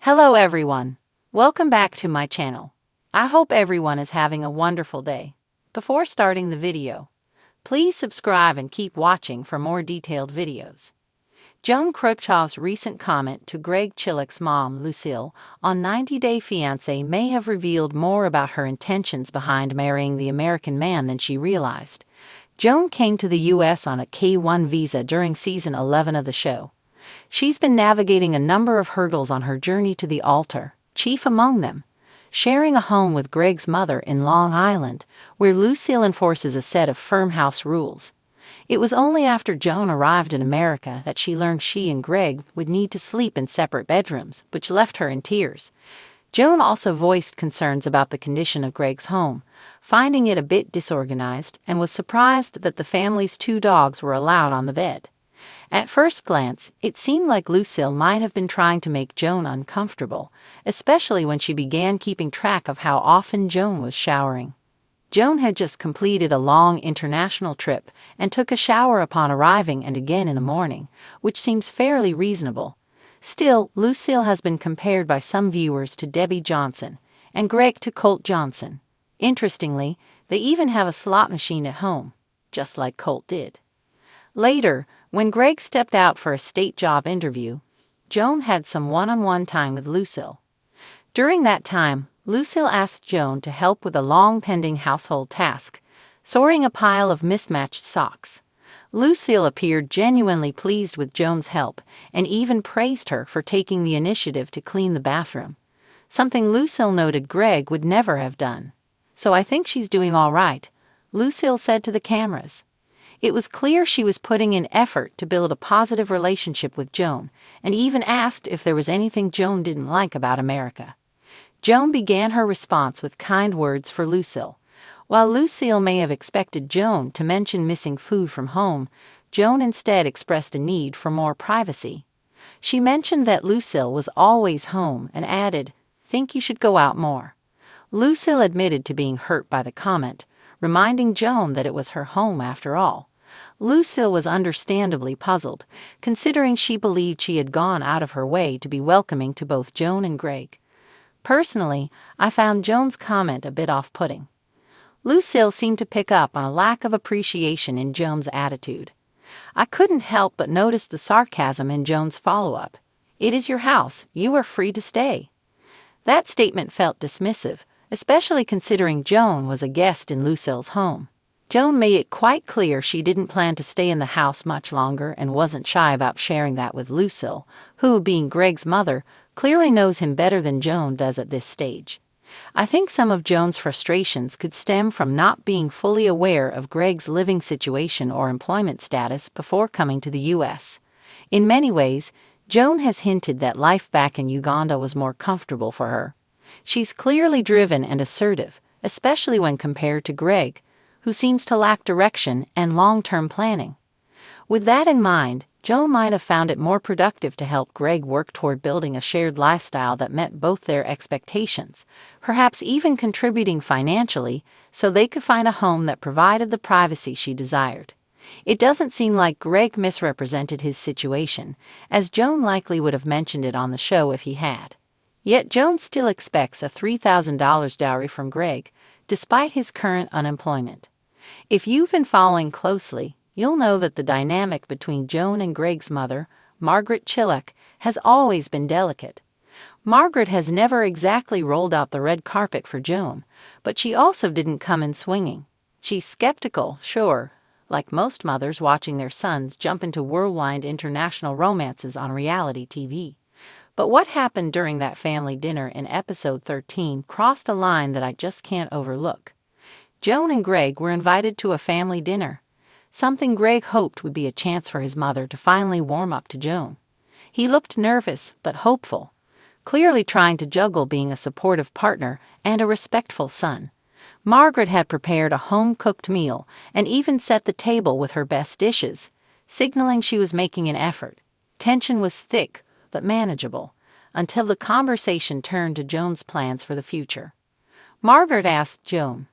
Hello everyone. Welcome back to my channel. I hope everyone is having a wonderful day. Before starting the video, please subscribe and keep watching for more detailed videos. Joan Kruchov's recent comment to Greg Chillak's mom, Lucille, on 90 Day Fiancé may have revealed more about her intentions behind marrying the American man than she realized. Joan came to the U.S. on a K-1 visa during season 11 of the show. She's been navigating a number of hurdles on her journey to the altar, chief among them sharing a home with Greg's mother in Long Island, where Lucille enforces a set of firm house rules. It was only after Joan arrived in America that she learned she and Greg would need to sleep in separate bedrooms, which left her in tears. Joan also voiced concerns about the condition of Greg's home, finding it a bit disorganized, and was surprised that the family's 2 dogs were allowed on the bed. At first glance, it seemed like Lucille might have been trying to make Joan uncomfortable, especially when she began keeping track of how often Joan was showering. Joan had just completed a long international trip and took a shower upon arriving and again in the morning, which seems fairly reasonable. Still, Lucille has been compared by some viewers to Debbie Johnson and Greg to Colt Johnson. Interestingly, they even have a slot machine at home, just like Colt did. Later, when Greg stepped out for a state job interview, Joan had some one-on-one time with Lucille. During that time, Lucille asked Joan to help with a long-pending household task, sorting a pile of mismatched socks. Lucille appeared genuinely pleased with Joan's help and even praised her for taking the initiative to clean the bathroom, something Lucille noted Greg would never have done. "So I think she's doing all right," Lucille said to the cameras. It was clear she was putting in effort to build a positive relationship with Joan, and even asked if there was anything Joan didn't like about America. Joan began her response with kind words for Lucille. While Lucille may have expected Joan to mention missing food from home, Joan instead expressed a need for more privacy. She mentioned that Lucille was always home and added, "Think you should go out more." Lucille admitted to being hurt by the comment, reminding Joan that it was her home after all. Lucille was understandably puzzled, considering she believed she had gone out of her way to be welcoming to both Joan and Greg. Personally, I found Joan's comment a bit off-putting. Lucille seemed to pick up on a lack of appreciation in Joan's attitude. I couldn't help but notice the sarcasm in Joan's follow-up. "It is your house, you are free to stay." That statement felt dismissive, especially considering Joan was a guest in Lucille's home. Joan made it quite clear she didn't plan to stay in the house much longer and wasn't shy about sharing that with Lucille, who, being Greg's mother, clearly knows him better than Joan does at this stage. I think some of Joan's frustrations could stem from not being fully aware of Greg's living situation or employment status before coming to the U.S. In many ways, Joan has hinted that life back in Uganda was more comfortable for her. She's clearly driven and assertive, especially when compared to Greg, who seems to lack direction and long-term planning. With that in mind, Joan might have found it more productive to help Greg work toward building a shared lifestyle that met both their expectations, perhaps even contributing financially so they could find a home that provided the privacy she desired. It doesn't seem like Greg misrepresented his situation, as Joan likely would have mentioned it on the show if he had. Yet Joan still expects a $3,000 dowry from Greg, despite his current unemployment. If you've been following closely, you'll know that the dynamic between Joan and Greg's mother, Margaret Chillak, has always been delicate. Margaret has never exactly rolled out the red carpet for Joan, but she also didn't come in swinging. She's skeptical, sure, like most mothers watching their sons jump into whirlwind international romances on reality TV. But what happened during that family dinner in episode 13 crossed a line that I just can't overlook. Joan and Greg were invited to a family dinner, something Greg hoped would be a chance for his mother to finally warm up to Joan. He looked nervous but hopeful, clearly trying to juggle being a supportive partner and a respectful son. Margaret had prepared a home-cooked meal and even set the table with her best dishes, signaling she was making an effort. Tension was thick but manageable, until the conversation turned to Joan's plans for the future. Margaret asked Joan,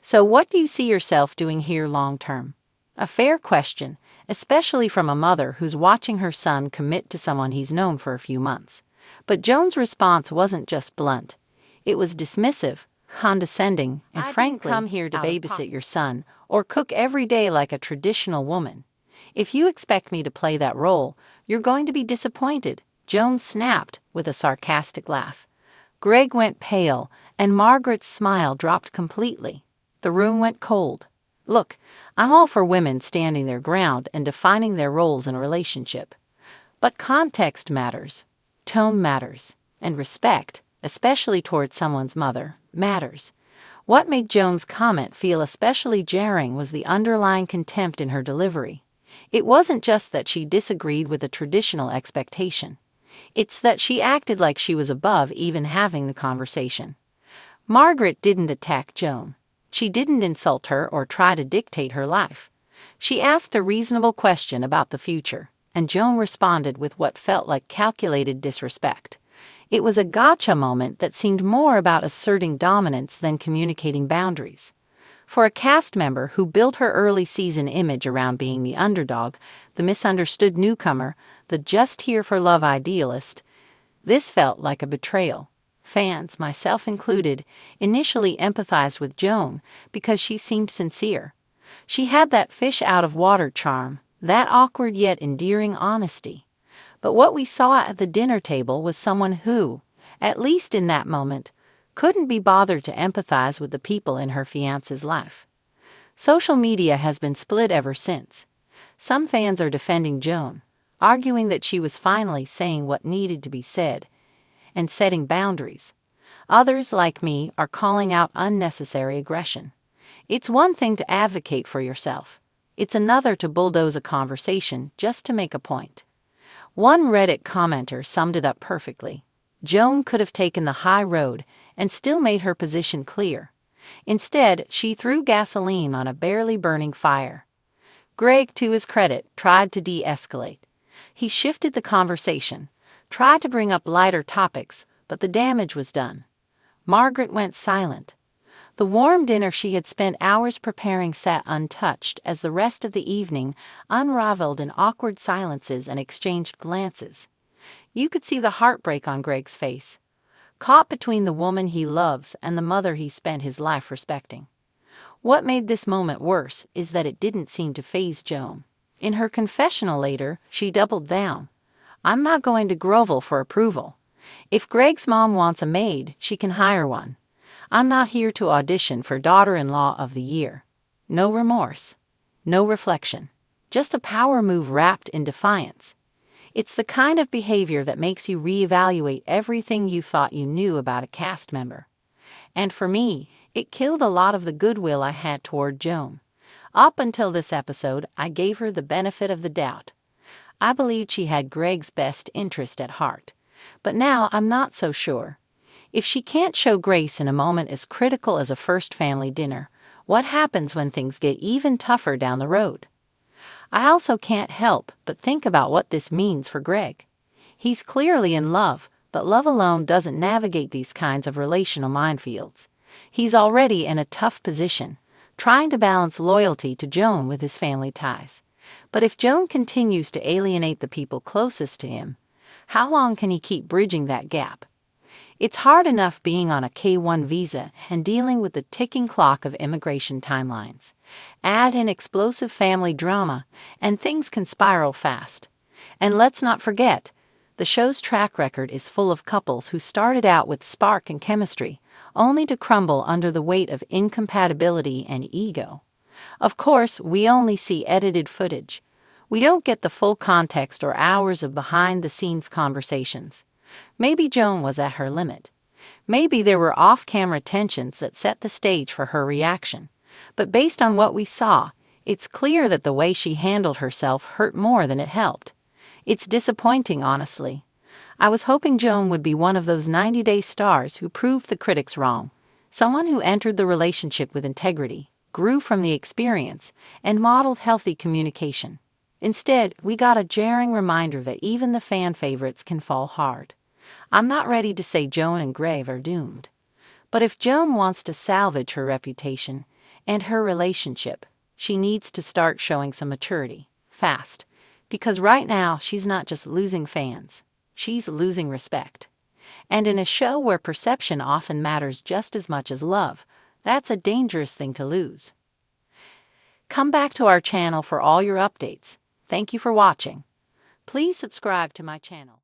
"So what do you see yourself doing here long-term?" A fair question, especially from a mother who's watching her son commit to someone he's known for a few months. But Joan's response wasn't just blunt. It was dismissive, condescending, and frankly, "I didn't come here to babysit your son or cook every day like a traditional woman. If you expect me to play that role, you're going to be disappointed," Joan snapped with a sarcastic laugh. Greg went pale, and Margaret's smile dropped completely. The room went cold. Look, I'm all for women standing their ground and defining their roles in a relationship. But context matters, tone matters, and respect, especially toward someone's mother, matters. What made Joan's comment feel especially jarring was the underlying contempt in her delivery. It wasn't just that she disagreed with a traditional expectation. It's that she acted like she was above even having the conversation. Margaret didn't attack Joan. She didn't insult her or try to dictate her life. She asked a reasonable question about the future, and Joan responded with what felt like calculated disrespect. It was a gotcha moment that seemed more about asserting dominance than communicating boundaries. For a cast member who built her early season image around being the underdog, the misunderstood newcomer, the just here for love idealist, this felt like a betrayal. Fans, myself included, initially empathized with Joan because she seemed sincere. She had that fish out of water charm, that awkward yet endearing honesty. But what we saw at the dinner table was someone who, at least in that moment, couldn't be bothered to empathize with the people in her fiancé's life. Social media has been split ever since. Some fans are defending Joan, arguing that she was finally saying what needed to be said and setting boundaries. Others, like me, are calling out unnecessary aggression. It's one thing to advocate for yourself. It's another to bulldoze a conversation just to make a point. One Reddit commenter summed it up perfectly. Joan could have taken the high road and still made her position clear. Instead, she threw gasoline on a barely burning fire. Greg, to his credit, tried to de-escalate. He shifted the conversation, tried to bring up lighter topics, but the damage was done. Margaret went silent. The warm dinner she had spent hours preparing sat untouched as the rest of the evening unraveled in awkward silences and exchanged glances. You could see the heartbreak on Greg's face, caught between the woman he loves and the mother he spent his life respecting. What made this moment worse is that it didn't seem to faze Joan. In her confessional later, she doubled down. "I'm not going to grovel for approval. If Greg's mom wants a maid, she can hire one. I'm not here to audition for daughter-in-law of the year." No remorse, no reflection, just a power move wrapped in defiance. It's the kind of behavior that makes you reevaluate everything you thought you knew about a cast member. And for me, it killed a lot of the goodwill I had toward Joan. Up until this episode, I gave her the benefit of the doubt. I believed she had Greg's best interest at heart. But now I'm not so sure. If she can't show grace in a moment as critical as a first family dinner, what happens when things get even tougher down the road? I also can't help but think about what this means for Greg. He's clearly in love, but love alone doesn't navigate these kinds of relational minefields. He's already in a tough position, trying to balance loyalty to Joan with his family ties. But if Joan continues to alienate the people closest to him, how long can he keep bridging that gap? It's hard enough being on a K-1 visa and dealing with the ticking clock of immigration timelines. Add in explosive family drama, and things can spiral fast. And let's not forget, the show's track record is full of couples who started out with spark and chemistry, only to crumble under the weight of incompatibility and ego. Of course, we only see edited footage. We don't get the full context or hours of behind-the-scenes conversations. Maybe Joan was at her limit. Maybe there were off-camera tensions that set the stage for her reaction. But based on what we saw, it's clear that the way she handled herself hurt more than it helped. It's disappointing, honestly. I was hoping Joan would be one of those 90-day stars who proved the critics wrong. Someone who entered the relationship with integrity, grew from the experience, and modeled healthy communication. Instead, we got a jarring reminder that even the fan favorites can fall hard. I'm not ready to say Joan and Greg are doomed. But if Joan wants to salvage her reputation and her relationship, she needs to start showing some maturity, fast. Because right now, she's not just losing fans. she's losing respect. And in a show where perception often matters just as much as love, that's a dangerous thing to lose. Come back to our channel for all your updates. Thank you for watching. Please subscribe to my channel.